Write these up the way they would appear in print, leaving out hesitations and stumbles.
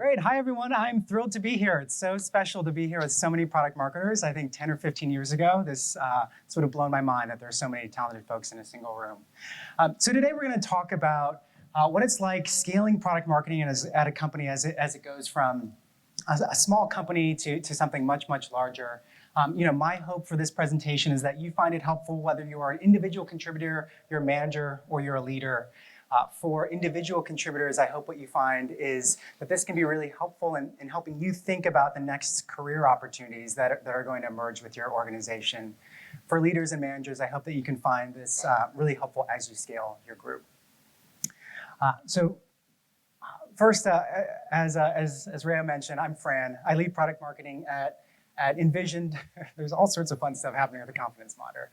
Great. Hi, everyone. I'm thrilled to be here. It's so special to be here with so many product marketers. I think 10 or 15 years ago, this would have blown my mind that there are so many talented folks in a single room. So today we're going to talk about what it's like scaling product marketing at a company as it goes from a small company to something much, much larger. My hope for this presentation is that you find it helpful whether you are an individual contributor, you're a manager, or you're a leader. For individual contributors, I hope what you find is that this can be really helpful in helping you think about the next career opportunities that are going to emerge with your organization. For leaders and managers, I hope that you can find this really helpful as you scale your group. First, as Rhea mentioned, I'm Fran. I lead product marketing at Envision. There's all sorts of fun stuff happening with the Confidence Monitor.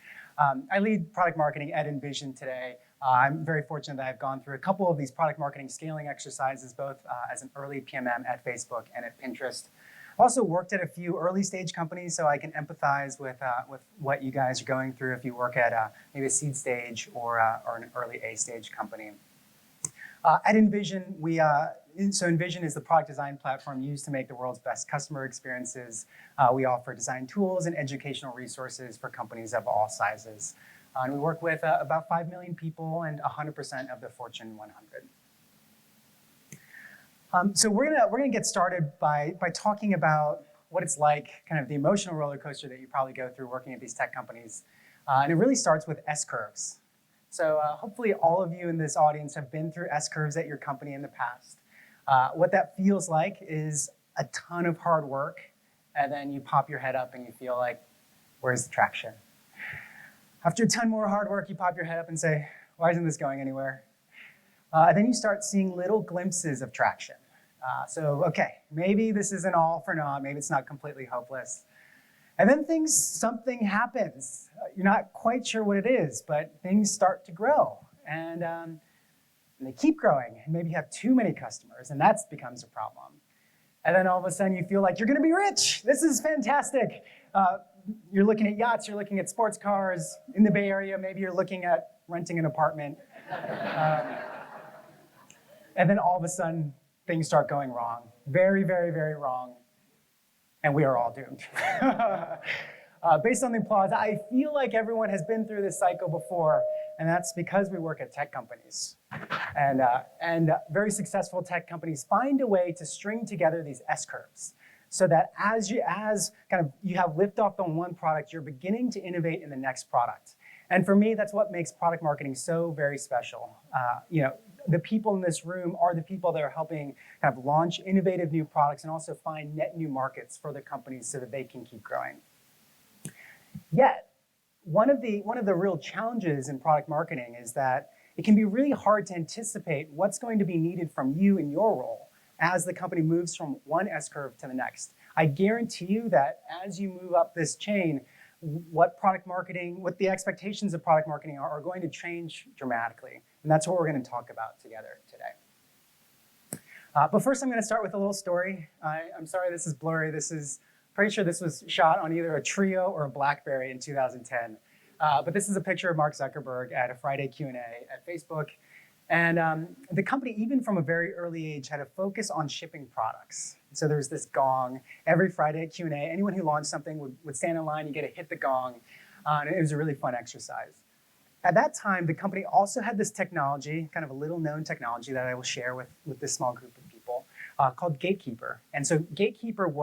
I lead product marketing at Envision today. I'm very fortunate that I've gone through a couple of these product marketing scaling exercises, both as an early PMM at Facebook and at Pinterest. I've also worked at a few early stage companies, so I can empathize with what you guys are going through if you work at maybe a seed stage or an early A stage company. At Envision, Envision is the product design platform used to make the world's best customer experiences. We offer design tools and educational resources for companies of all sizes. And we work with about 5 million people and 100% of the Fortune 100. So we're gonna get started by talking about what it's like, kind of the emotional roller coaster that you probably go through working at these tech companies. And it really starts with S-curves. So hopefully all of you in this audience have been through S-curves at your company in the past. What that feels like is a ton of hard work, and then you pop your head up and you feel like, where's the traction? After a ton more hard work, you pop your head up and say, why isn't this going anywhere? Then you start seeing little glimpses of traction. Okay, maybe this isn't all for naught, maybe it's not completely hopeless. And then something happens. You're not quite sure what it is, but things start to grow. And they keep growing. And maybe you have too many customers, and that becomes a problem. And then all of a sudden you feel like you're gonna be rich. This is fantastic. You're looking at yachts, you're looking at sports cars. In the Bay Area, maybe you're looking at renting an apartment. And then all of a sudden, things start going wrong. Very, very, very wrong. And we are all doomed. Based on the applause, I feel like everyone has been through this cycle before, and that's because we work at tech companies. And very successful tech companies find a way to string together these S-curves so that as you have liftoff on one product, you're beginning to innovate in the next product. And for me, that's what makes product marketing so very special. The people in this room are the people that are helping kind of launch innovative new products and also find net new markets for the companies so that they can keep growing. Yet, one of the real challenges in product marketing is that it can be really hard to anticipate what's going to be needed from you in your role as the company moves from one S-curve to the next. I guarantee you that as you move up this chain, what the expectations of product marketing are going to change dramatically. And that's what we're going to talk about together today. But first, I'm going to start with a little story. I'm sorry this is blurry. Pretty sure this was shot on either a Treo or a BlackBerry in 2010. But this is a picture of Mark Zuckerberg at a Friday Q&A at Facebook. And the company, even from a very early age, had a focus on shipping products. So there was this gong. Every Friday at Q&A, anyone who launched something would stand in line, you get to hit the gong. And it was a really fun exercise. At that time, the company also had this technology, kind of a little known technology that I will share with this small group of people, called Gatekeeper. And so Gatekeeper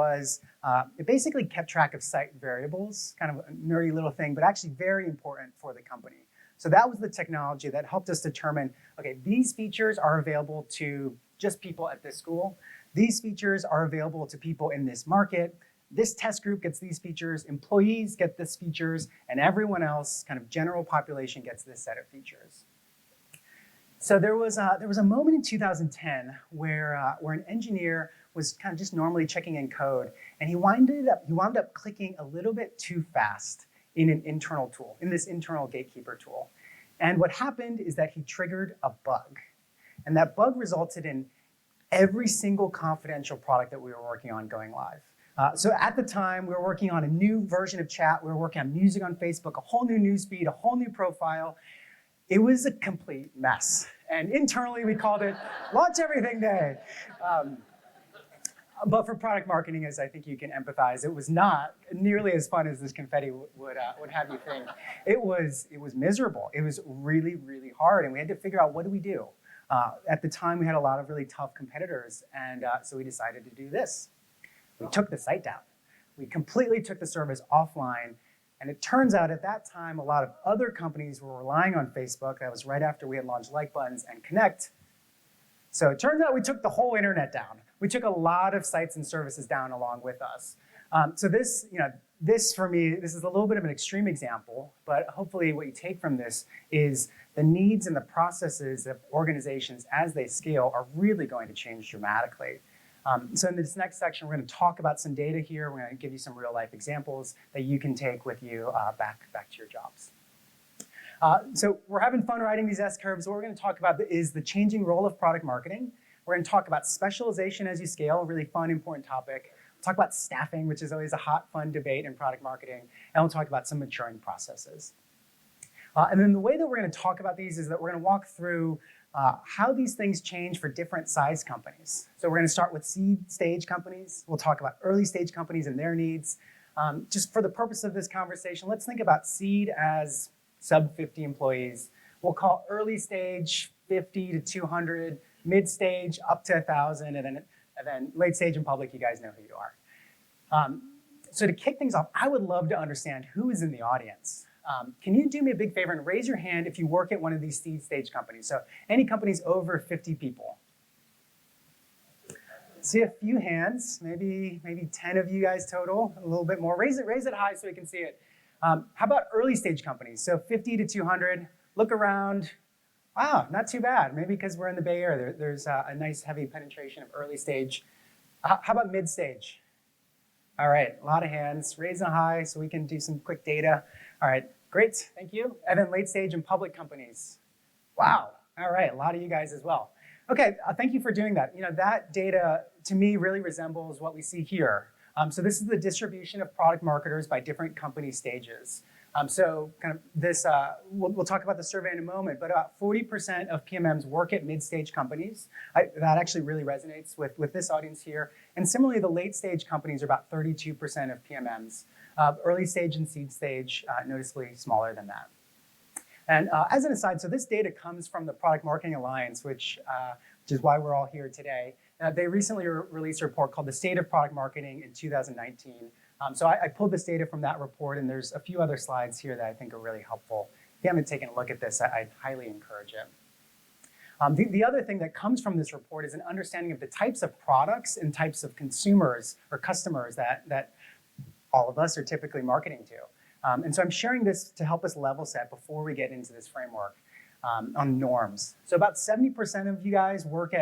it basically kept track of site variables, kind of a nerdy little thing, but actually very important for the company. So that was the technology that helped us determine, okay, these features are available to just people at this school. These features are available to people in this market. This test group gets these features, employees get these features, and everyone else, kind of general population, gets this set of features. So there was a moment in 2010 where an engineer was kind of just normally checking in code, and he wound up clicking a little bit too fast in an internal tool, in this internal Gatekeeper tool. And what happened is that he triggered a bug. And that bug resulted in every single confidential product that we were working on going live. So at the time, we were working on a new version of chat. We were working on music on Facebook, a whole new newsfeed, a whole new profile. It was a complete mess. And internally, we called it Launch Everything Day. But for product marketing, as I think you can empathize, it was not nearly as fun as this confetti would have you think. It was miserable. It was really, really hard, and we had to figure out, what do we do? At the time, we had a lot of really tough competitors, and so we decided to do this. We took the site down. We completely took the service offline, and it turns out at that time, a lot of other companies were relying on Facebook. That was right after we had launched Like Buttons and Connect. So it turns out we took the whole internet down. We took a lot of sites and services down along with us. So this, this for me, this is a little bit of an extreme example, but hopefully what you take from this is the needs and the processes of organizations as they scale are really going to change dramatically. So in this next section, we're going to talk about some data here. We're going to give you some real life examples that you can take with you back to your jobs. So we're having fun writing these S-curves. What we're going to talk about is the changing role of product marketing. We're going to talk about specialization as you scale, a really fun, important topic. We'll talk about staffing, which is always a hot, fun debate in product marketing. And we'll talk about some maturing processes. And then the way that we're going to talk about these is that we're going to walk through how these things change for different size companies. So we're going to start with seed stage companies. We'll talk about early stage companies and their needs. Just for the purpose of this conversation, let's think about seed as sub 50 employees. We'll call early stage 50 to 200, mid stage up to 1,000, and then late stage and public, you guys know who you are. So to kick things off, I would love to understand who is in the audience. Can you do me a big favor and raise your hand if you work at one of these seed stage companies? So any companies over 50 people. See a few hands, maybe 10 of you guys total, a little bit more. Raise it high so we can see it. How about early stage companies? So 50 to 200, look around. Wow, not too bad. Maybe because we're in the Bay Area, there's a nice heavy penetration of early stage. How about mid stage? All right, a lot of hands. Raise them high so we can do some quick data. All right, great, thank you. And then late stage and public companies. Wow, all right, a lot of you guys as well. Okay, thank you for doing that. That data to me really resembles what we see here. So this is the distribution of product marketers by different company stages. So kind of this, we'll talk about the survey in a moment, but about 40% of PMMs work at mid-stage companies. That actually really resonates with this audience here. And similarly, the late-stage companies are about 32% of PMMs. Early stage and seed stage, noticeably smaller than that. And as an aside, so this data comes from the Product Marketing Alliance, which is why we're all here today. They recently released a report called The State of Product Marketing in 2019. So I pulled this data from that report, and there's a few other slides here that I think are really helpful. If you haven't taken a look at this, I'd highly encourage it. The other thing that comes from this report is an understanding of the types of products and types of consumers or customers that all of us are typically marketing to. And so I'm sharing this to help us level set before we get into this framework on norms. So about 70% of you guys work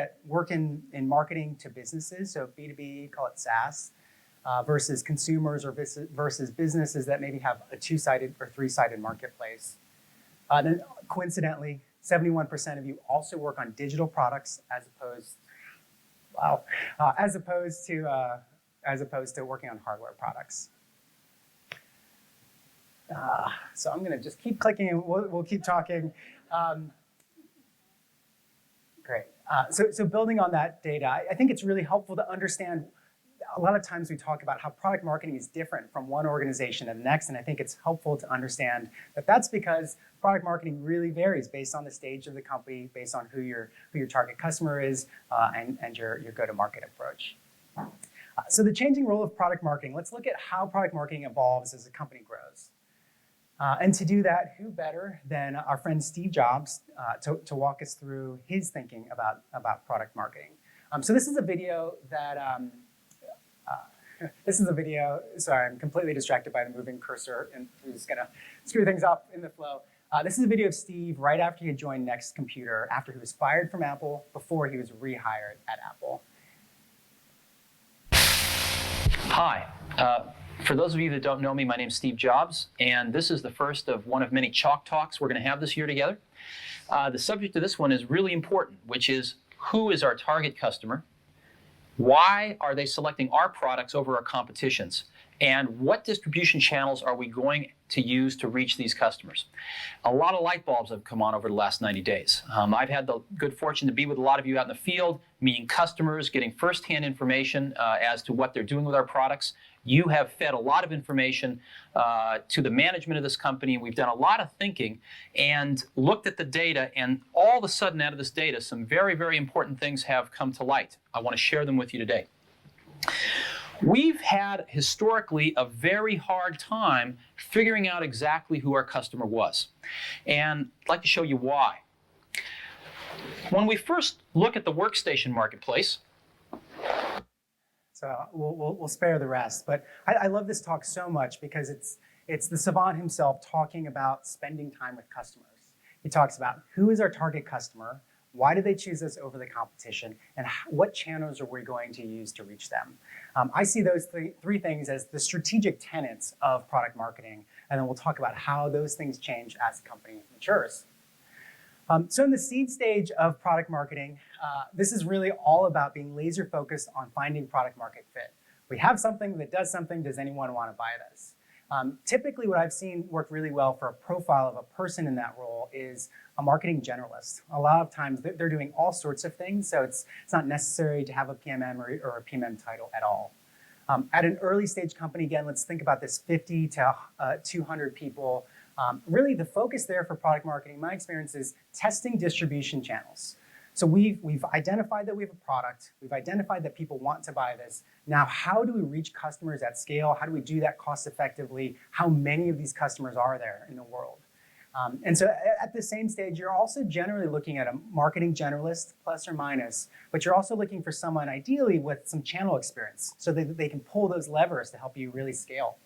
in marketing to businesses, so B2B, call it SaaS. Versus consumers or versus businesses that maybe have a two-sided or three-sided marketplace. Then coincidentally, 71% of you also work on digital products as opposed to working on hardware products. So I'm going to just keep clicking and we'll keep talking. Great. So building on that data, I think it's really helpful to understand. A lot of times we talk about how product marketing is different from one organization to the next, and I think it's helpful to understand that that's because product marketing really varies based on the stage of the company, based on who your target customer is, and your go-to-market approach. So the changing role of product marketing, let's look at how product marketing evolves as a company grows. And to do that, who better than our friend Steve Jobs to walk us through his thinking about product marketing. So this is a video that sorry, I'm completely distracted by the moving cursor and who's gonna screw things up in the flow. This is a video of Steve right after he had joined Next Computer, after he was fired from Apple, before he was rehired at Apple. Hi. For those of you that don't know me, my name's Steve Jobs, and this is the first of one of many Chalk Talks we're going to have this year together. The subject of this one is really important, which is who is our target customer? Why are they selecting our products over our competitions? And what distribution channels are we going to use to reach these customers? A lot of light bulbs have come on over the last 90 days. I've had the good fortune to be with a lot of you out in the field, meeting customers, getting firsthand information as to what they're doing with our products. You have fed a lot of information to the management of this company. We've done a lot of thinking and looked at the data, and all of a sudden out of this data, some very, very important things have come to light. I want to share them with you today. We've had historically a very hard time figuring out exactly who our customer was. And I'd like to show you why. When we first look at the workstation marketplace, so we'll spare the rest, but I love this talk so much because it's the savant himself talking about spending time with customers. He talks about who is our target customer, why do they choose us over the competition, and what channels are we going to use to reach them? I see those three things as the strategic tenets of product marketing, and then we'll talk about how those things change as the company matures. So in the seed stage of product marketing, this is really all about being laser focused on finding product market fit. We have something that does something, does anyone want to buy this? Typically what I've seen work really well for a profile of a person in that role is a marketing generalist. A lot of times they're doing all sorts of things, so it's not necessary to have a PMM or a PMM title at all. At an early stage company, again, let's think about this 50 to 200 people. Really the focus there for product marketing, my experience is testing distribution channels. So we've identified that we have a product, we've identified that people want to buy this. Now, how do we reach customers at scale? How do we do that cost effectively? How many of these customers are there in the world? And so at the same stage, you're also generally looking at a marketing generalist, plus or minus, but you're also looking for someone ideally with some channel experience so that they can pull those levers to help you really scale.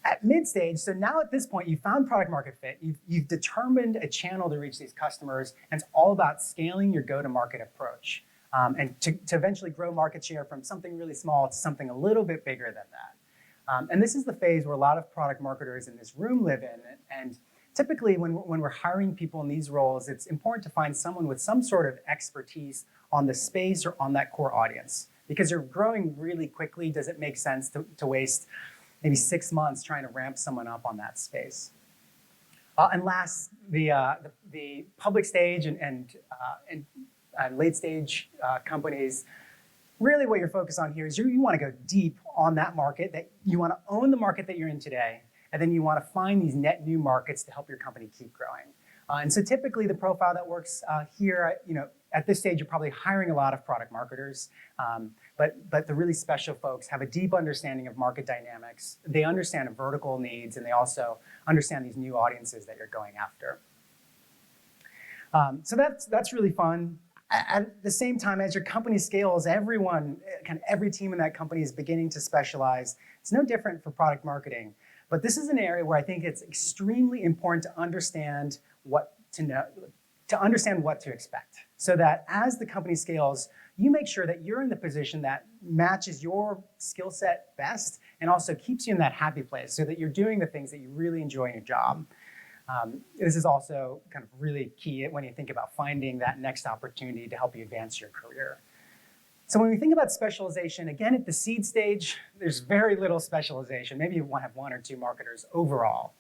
At mid-stage, so now at this point, you've found product market fit, you've determined a channel to reach these customers, and it's all about scaling your go-to-market approach and to eventually grow market share from something really small to something a little bit bigger than that. And this is the phase where a lot of product marketers in this room live in, and typically when we're hiring people in these roles, it's important to find someone with some sort of expertise on the space or on that core audience. Because you're growing really quickly, does it make sense to waste maybe 6 months trying to ramp someone up on that space? And last, the public stage and late stage companies, really what you're focused on here is you want to go deep on that market, that you want to own the market that you're in today, and then you want to find these net new markets to help your company keep growing. And so typically the profile that works here, at this stage, you're probably hiring a lot of product marketers, but the really special folks have a deep understanding of market dynamics. They understand vertical needs, and they also understand these new audiences that you're going after. So that's really fun. At the same time, as your company scales, every team in that company is beginning to specialize. It's no different for product marketing, but this is an area where I think it's extremely important to understand what to expect, so that as the company scales, you make sure that you're in the position that matches your skill set best and also keeps you in that happy place so that you're doing the things that you really enjoy in your job. This is also kind of really key when you think about finding that next opportunity to help you advance your career. So when we think about specialization, again, at the seed stage, there's very little specialization. Maybe you have 1 or 2 marketers overall.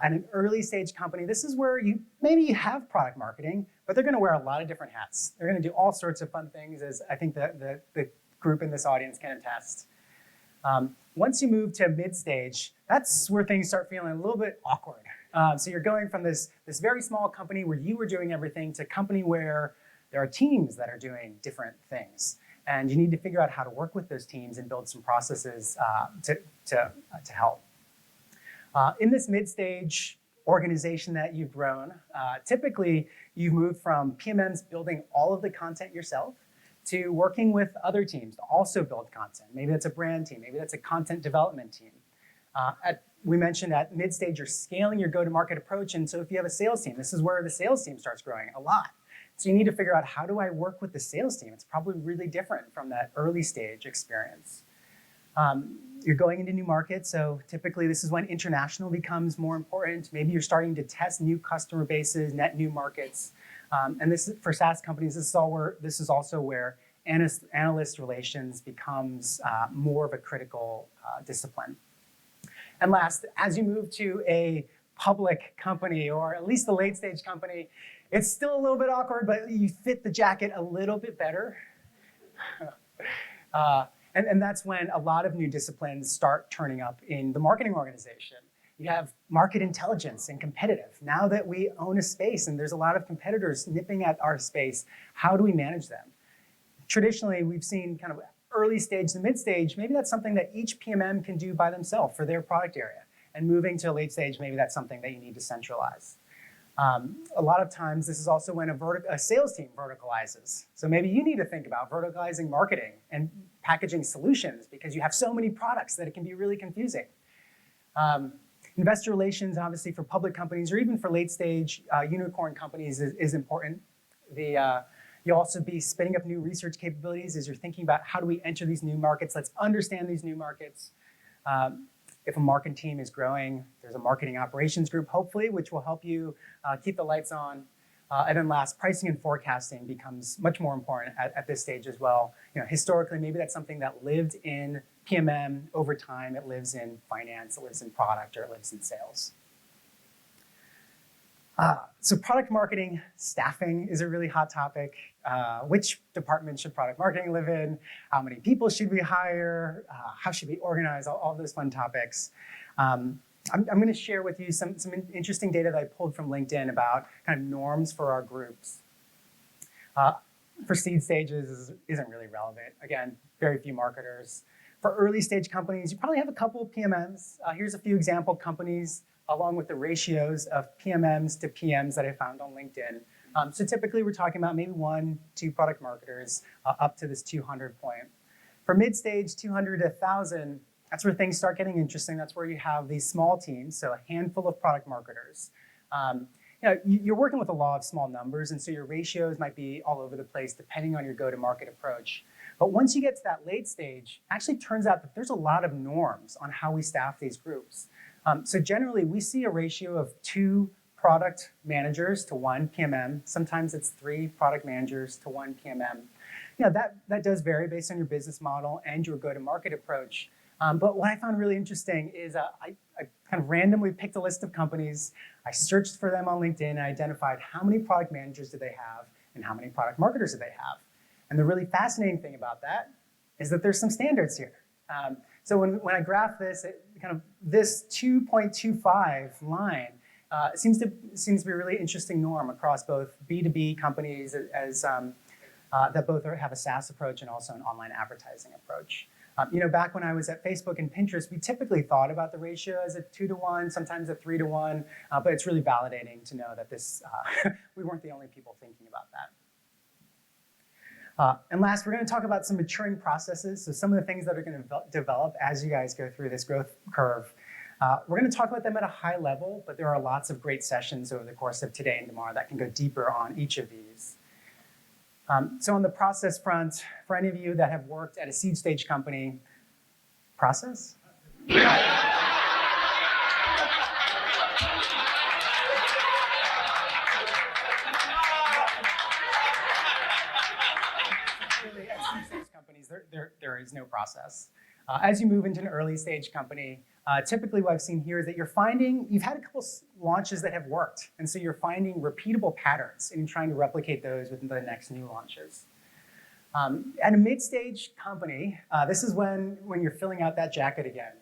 At an early stage company, this is where maybe you have product marketing, but they're going to wear a lot of different hats. They're going to do all sorts of fun things, as I think the group in this audience can attest. Once you move to mid-stage, that's where things start feeling a little bit awkward. So you're going from this very small company where you were doing everything to a company where there are teams that are doing different things. And you need to figure out how to work with those teams and build some processes to help. In this mid-stage organization that you've grown, typically you've moved from PMMs building all of the content yourself to working with other teams to also build content. Maybe that's a brand team, maybe that's a content development team. We mentioned at mid-stage, you're scaling your go-to-market approach, and so if you have a sales team, this is where the sales team starts growing a lot. So you need to figure out, how do I work with the sales team? It's probably really different from that early stage experience. You're going into new markets, so typically this is when international becomes more important. Maybe you're starting to test new customer bases, net new markets. And this, for SaaS companies, this is also where analyst relations becomes more of a critical discipline. And last, as you move to a public company, or at least a late stage company, it's still a little bit awkward, but you fit the jacket a little bit better. And that's when a lot of new disciplines start turning up in the marketing organization. You have market intelligence and competitive. Now that we own a space and there's a lot of competitors nipping at our space, how do we manage them? Traditionally, we've seen kind of early stage to mid stage, maybe that's something that each PMM can do by themselves for their product area. And moving to a late stage, maybe that's something that you need to centralize. A lot of times, this is also when a sales team verticalizes. So maybe you need to think about verticalizing marketing and packaging solutions because you have so many products that it can be really confusing. Investor relations, obviously, for public companies or even for late stage unicorn companies is important. You'll also be spinning up new research capabilities as you're thinking about how do we enter these new markets. Let's understand these new markets. If a marketing team is growing, there's a marketing operations group, hopefully, which will help you keep the lights on. And then last, pricing and forecasting becomes much more important at this stage as well. Historically, maybe that's something that lived in PMM. Over time, it lives in finance, it lives in product, or it lives in sales. So product marketing staffing is a really hot topic. Which department should product marketing live in? How many people should we hire? How should we organize? All those fun topics. I'm going to share with you some interesting data that I pulled from LinkedIn about kind of norms for our groups. For seed stages isn't really relevant. Again, very few marketers. For early stage companies, you probably have a couple of PMMs. Here's a few example companies along with the ratios of PMMs to PMs that I found on LinkedIn. So typically we're talking about maybe 1-2 product marketers up to this 200 point. For mid-stage, 200 to 1,000, that's where things start getting interesting. That's where you have these small teams, so a handful of product marketers. You're working with a law of small numbers, and so your ratios might be all over the place depending on your go-to-market approach. But once you get to that late stage, it actually turns out that there's a lot of norms on how we staff these groups. So generally, we see a ratio of 2 product managers to 1 PMM. Sometimes it's 3 product managers to 1 PMM. That does vary based on your business model and your go-to-market approach. But what I found really interesting is I kind of randomly picked a list of companies. I searched for them on LinkedIn and identified how many product managers do they have and how many product marketers do they have. And the really fascinating thing about that is that there's some standards here. So when I graph this, this 2.25 line seems to be a really interesting norm across both B2B companies as that both have a SaaS approach and also an online advertising approach. Back when I was at Facebook and Pinterest, we typically thought about the ratio as a 2-to-1, sometimes a 3-to-1, but it's really validating to know that we weren't the only people thinking about that. And last, we're going to talk about some maturing processes, so some of the things that are going to develop as you guys go through this growth curve. We're going to talk about them at a high level, but there are lots of great sessions over the course of today and tomorrow that can go deeper on each of these. So on the process front, for any of you that have worked at a seed stage company, process? Companies, there is no process. As you move into an early stage company, typically what I've seen here is that you've had a couple launches that have worked, and so you're finding repeatable patterns and trying to replicate those within the next new launches. At a mid-stage company, this is when you're filling out that jacket again.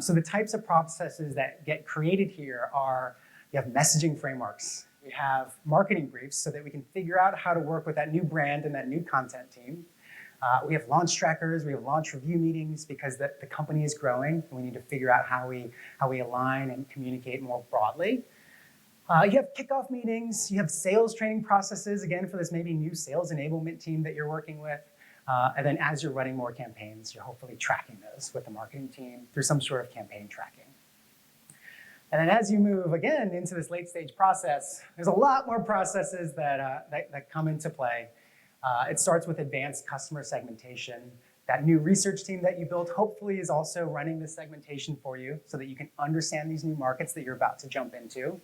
So the types of processes that get created here are, you have messaging frameworks, we have marketing briefs so that we can figure out how to work with that new brand and that new content team. We have launch trackers, we have launch review meetings because the company is growing and we need to figure out how we align and communicate more broadly. You have kickoff meetings, you have sales training processes, again, for this maybe new sales enablement team that you're working with. And then as you're running more campaigns, you're hopefully tracking those with the marketing team through some sort of campaign tracking. And then as you move, again, into this late stage process, there's a lot more processes that come into play. It starts with advanced customer segmentation. That new research team that you built hopefully is also running the segmentation for you so that you can understand these new markets that you're about to jump into.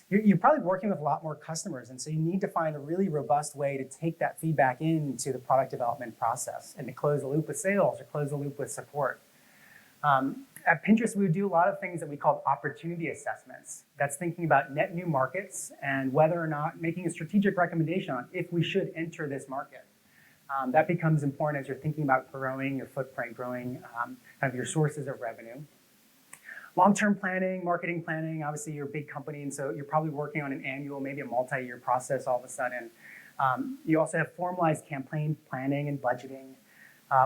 you're probably working with a lot more customers, and so you need to find a really robust way to take that feedback into the product development process and to close the loop with sales or close the loop with support. At Pinterest, we would do a lot of things that we call opportunity assessments. That's thinking about net new markets and whether or not making a strategic recommendation on if we should enter this market. That becomes important as you're thinking about growing your footprint, growing kind of your sources of revenue. Long-term planning, marketing planning, obviously you're a big company, and so you're probably working on an annual, maybe a multi-year process all of a sudden. You also have formalized campaign planning and budgeting.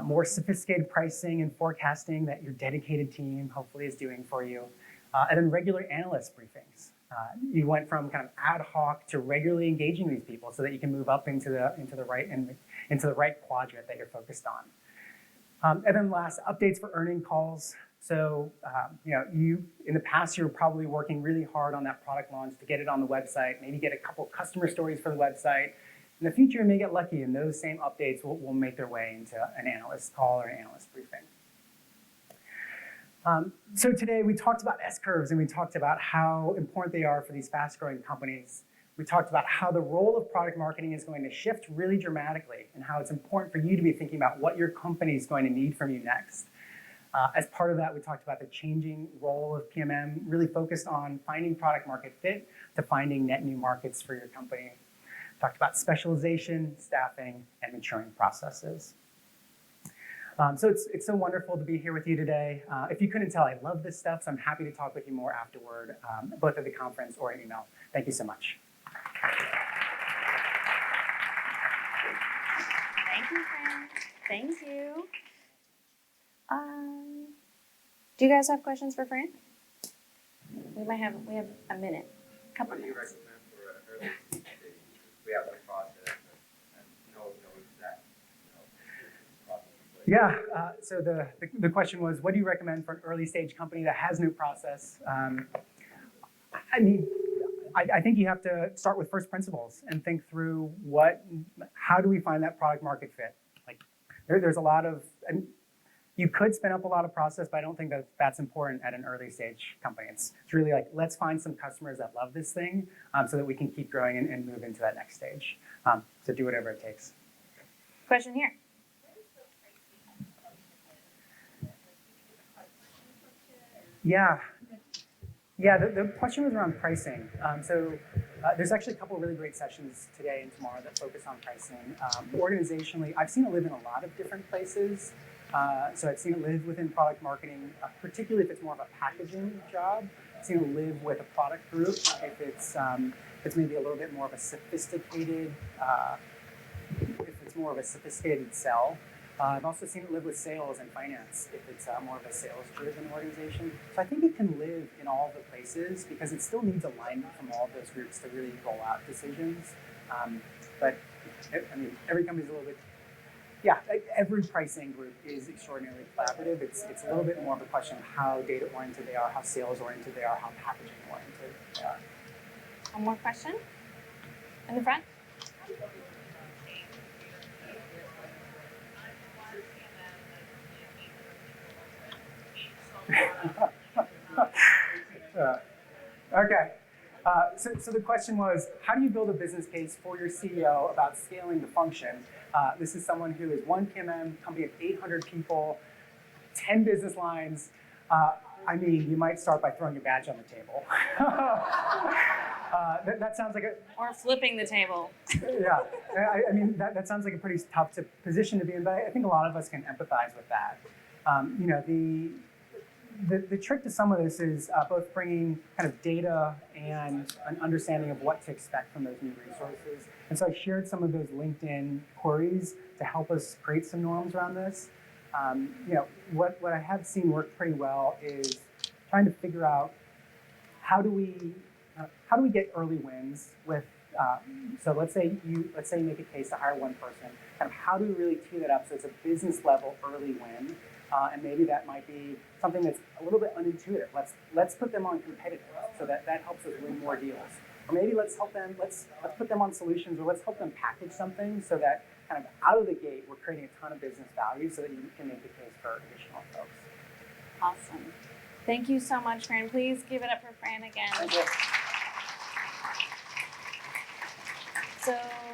More sophisticated pricing and forecasting that your dedicated team hopefully is doing for you. And then regular analyst briefings. You went from kind of ad hoc to regularly engaging these people so that you can move up into the right quadrant that you're focused on. And then last, updates for earning calls. So you in the past you were probably working really hard on that product launch to get it on the website, maybe get a couple customer stories for the website. In the future, you may get lucky, and those same updates will make their way into an analyst call or an analyst briefing. So today, we talked about S-curves, and we talked about how important they are for these fast-growing companies. We talked about how the role of product marketing is going to shift really dramatically, and how it's important for you to be thinking about what your company is going to need from you next. As part of that, we talked about the changing role of PMM, really focused on finding product market fit to finding net new markets for your company. Talked about specialization, staffing, and maturing processes. So it's so wonderful to be here with you today. If you couldn't tell, I love this stuff, so I'm happy to talk with you more afterward, both at the conference or in email. Thank you so much. Thank you, Fran. Thank you. Do you guys have questions for Fran? We have a minute, a couple minutes. What do you recommend for an early stage? We have the process and know exact process. Yeah, so the question was, what do you recommend for an early stage company that has no process? I mean, I think you have to start with first principles and think through how do we find that product market fit? Like, there's a lot of, and you could spin up a lot of process, but I don't think that that's important at an early stage company. It's really like, let's find some customers that love this thing so that we can keep growing and move into that next stage. So do whatever it takes. Question here. Yeah, the question was around pricing. There's actually a couple of really great sessions today and tomorrow that focus on pricing. Organizationally, I've seen it live in a lot of different places. So I've seen it live within product marketing, particularly if it's more of a packaging job. I've seen it live with a product group if it's maybe a little bit more of a sophisticated, sell. I've also seen it live with sales and finance if it's more of a sales-driven organization. So I think it can live in all the places because it still needs alignment from all of those groups to really roll out decisions. But I mean, every company's a little bit. Yeah, every pricing group is extraordinarily collaborative. It's a little bit more of a question of how data-oriented they are, how sales-oriented they are, how packaging-oriented they are. One more question? In the front? Okay. So the question was, how do you build a business case for your CEO about scaling the function? This is someone who is one PMM company of 800 people, 10 business lines. I mean, you might start by throwing your badge on the table. That sounds like a... Or flipping the table. Yeah, I mean, that sounds like a pretty tough position to be in, but I think a lot of us can empathize with that. The trick to some of this is both bringing kind of data and an understanding of what to expect from those new resources. And so I shared some of those LinkedIn queries to help us create some norms around this. What I have seen work pretty well is trying to figure out how do we get early wins with. So let's say you make a case to hire one person. Kind of how do we really tee that up so it's a business level early win? And maybe that might be something that's a little bit unintuitive. Let's put them on competitive so that helps us win more deals. Or maybe let's put them on solutions, or let's help them package something so that kind of out of the gate we're creating a ton of business value so that you can make the case for additional folks. Awesome. Thank you so much, Fran. Please give it up for Fran again. Thank you. So